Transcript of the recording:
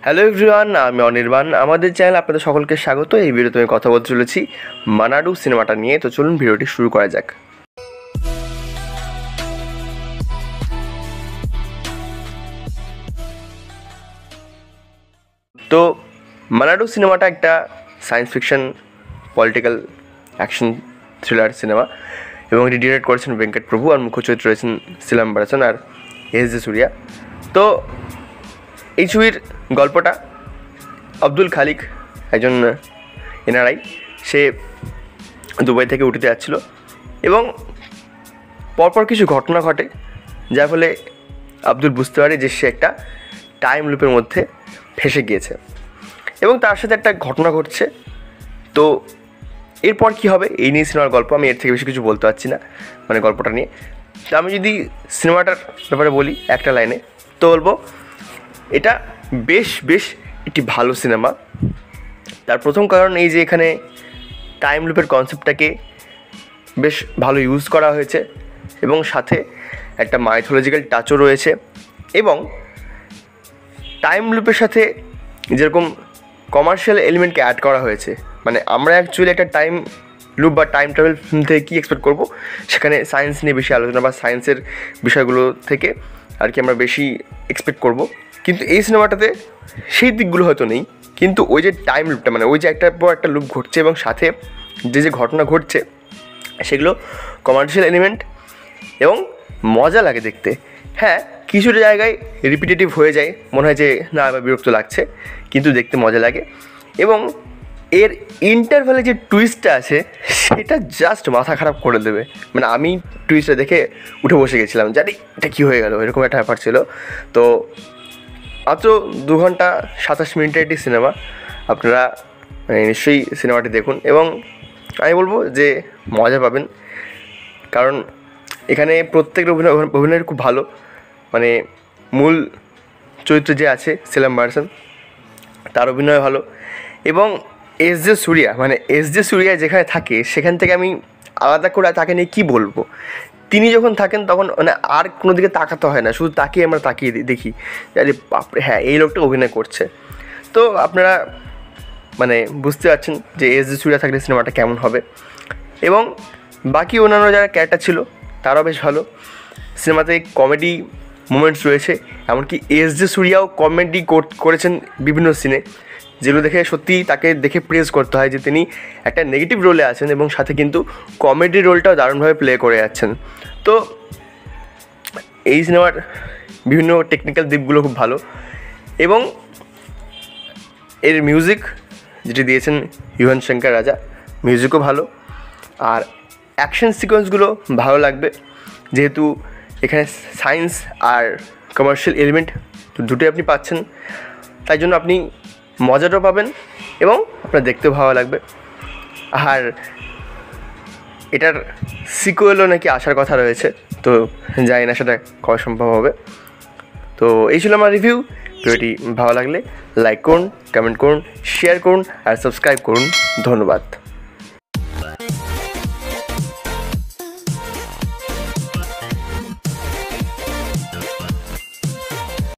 Hello everyone, আমি অনির্বাণ। আমাদের channel আপনাদের সকলকে স্বাগত। এই ভিডিওতে আমি কথা বলতে চলেছি মানাডু সিনেমাটা নিয়ে। তো চলুন ভিডিওটি শুরু করা যাক। তো মানাডু সিনেমাটা একটা science fiction political action thriller cinema এবং এটি ডিরেক্ট করেছেন ভেঙ্কট প্রভু আর মুখ্য চরিত্রে রয়েছেন সিলাম্বারাসন আর এস.জে. সুরিয়া। তো এই ছবির গল্পটা আব্দুল খালিক একজন এনআরআই, সে দুবাই থেকে উঠিতে যাচ্ছিল এবং পরপর কিছু ঘটনা ঘটে, যার ফলে আব্দুল বুঝতে পারে যে সে একটা টাইম লুপের মধ্যে ফেসে গিয়েছে এবং তার সাথে একটা ঘটনা ঘটছে। তো এরপর কী হবে এই নিয়ে সিনেমার গল্প। আমি এর থেকে বেশি কিছু বলতে পারছি না, মানে গল্পটা নিয়ে। তো আমি যদি সিনেমাটার ব্যাপারে বলি একটা লাইনে, তো বলবো এটা বেশ একটি ভালো সিনেমা। তার প্রথম কারণ এই যে এখানে টাইম লুপের কনসেপ্টটাকে বেশ ভালো ইউজ করা হয়েছে এবং সাথে একটা মাইথোলজিক্যাল টাচও রয়েছে। এবং টাইম লুপের সাথে যেরকম কমার্শিয়াল এলিমেন্টকে অ্যাড করা হয়েছে, মানে আমরা অ্যাকচুয়ালি একটা টাইম লুপ বা টাইম ট্রাভেল ফিল্ম থেকে কী এক্সপেক্ট করবো, সেখানে সায়েন্স নিয়ে বেশি আলোচনা বা সায়েন্সের বিষয়গুলো থেকে আর কি আমরা বেশি এক্সপেক্ট করব। কিন্তু এই সিনেমাটাতে সেই দিকগুলো হয়তো নেই, কিন্তু ওই যে টাইম লুপটা, মানে ওই যে একটার পর একটা লুপ ঘটছে এবং সাথে যে ঘটনা ঘটছে সেগুলো কমার্শিয়াল এলিমেন্ট এবং মজা লাগে দেখতে। হ্যাঁ, কিছুটা জায়গায় রিপিটেটিভ হয়ে যায়, মনে হয় যে না আমার বিরক্ত লাগছে, কিন্তু দেখতে মজা লাগে। এবং এর ইন্টারভ্যালে যে টুইস্টটা আছে সেটা জাস্ট মাথা খারাপ করে দেবে। মানে আমি টুইস্টটা দেখে উঠে বসে গেছিলাম, জানি এটা কী হয়ে গেল, এরকম একটা ব্যাপার ছিল। তো মাত্র 2 ঘন্টা 27 মিনিটের একটি সিনেমা, আপনারা নিশ্চয়ই সিনেমাটি দেখুন এবং আমি বলবো যে মজা পাবেন, কারণ এখানে প্রত্যেকের অভিনয় খুব ভালো। মানে মূল চরিত্র যে আছে সিলাম্বারাসন, তার অভিনয় ভালো। এবং এস.জে. সুরিয়া, মানে এস.জে. সুরিয়া যেখানে থাকে সেখান থেকে আমি আলাদা করে তাকে নিয়ে কী বলবো। তিনি যখন থাকেন তখন মানে আর কোনো দিকে তাকাতে হয় না, শুধু তাকিয়ে আমরা তাকিয়ে দেখি যে বাপরে হ্যাঁ এই লোকটা অভিনয় করছে। তো আপনারা মানে বুঝতে পারছেন যে এস.জে. সুরিয়া থাকলে সিনেমাটা কেমন হবে। এবং বাকি অন্যান্য যারা ক্যারেক্টার ছিল তারাও বেশ ভালো। সিনেমাতে কমেডি মোমেন্টস রয়েছে, এমনকি এস.জে. সুরিয়াও কমেডি করেছেন বিভিন্ন সিনে, যেগুলো দেখে সত্যিই তাকে দেখে প্রেজ করতে হয় যে তিনি একটা নেগেটিভ রোলে আছেন এবং সাথে কিন্তু কমেডি রোলটাও দারুণভাবে প্লে করে যাচ্ছেন। তো এই সিনেমার বিভিন্ন টেকনিক্যাল দিকগুলো খুব ভালো এবং এর মিউজিক যেটি দিয়েছেন ইউহান শঙ্কর রাজা, মিউজিকও ভালো। আর অ্যাকশন সিকোয়েন্সগুলো ভালো লাগবে, যেহেতু এখানে সায়েন্স আর কমার্শিয়াল এলিমেন্ট দুটোই আপনি পাচ্ছেন, তাই জন্য আপনি মজাটাও পাবেন এবং আপনার দেখতেও ভালো লাগবে। আর এটার সিকুয়েলও নাকি আসার কথা রয়েছে, তো জানি না সেটা কবে সম্ভব হবে। তো এই ছিল আমার রিভিউ। ভিডিওটি ভালো লাগলে লাইক করুন, কমেন্ট করুন, শেয়ার করুন আর সাবস্ক্রাইব করুন। ধন্যবাদ।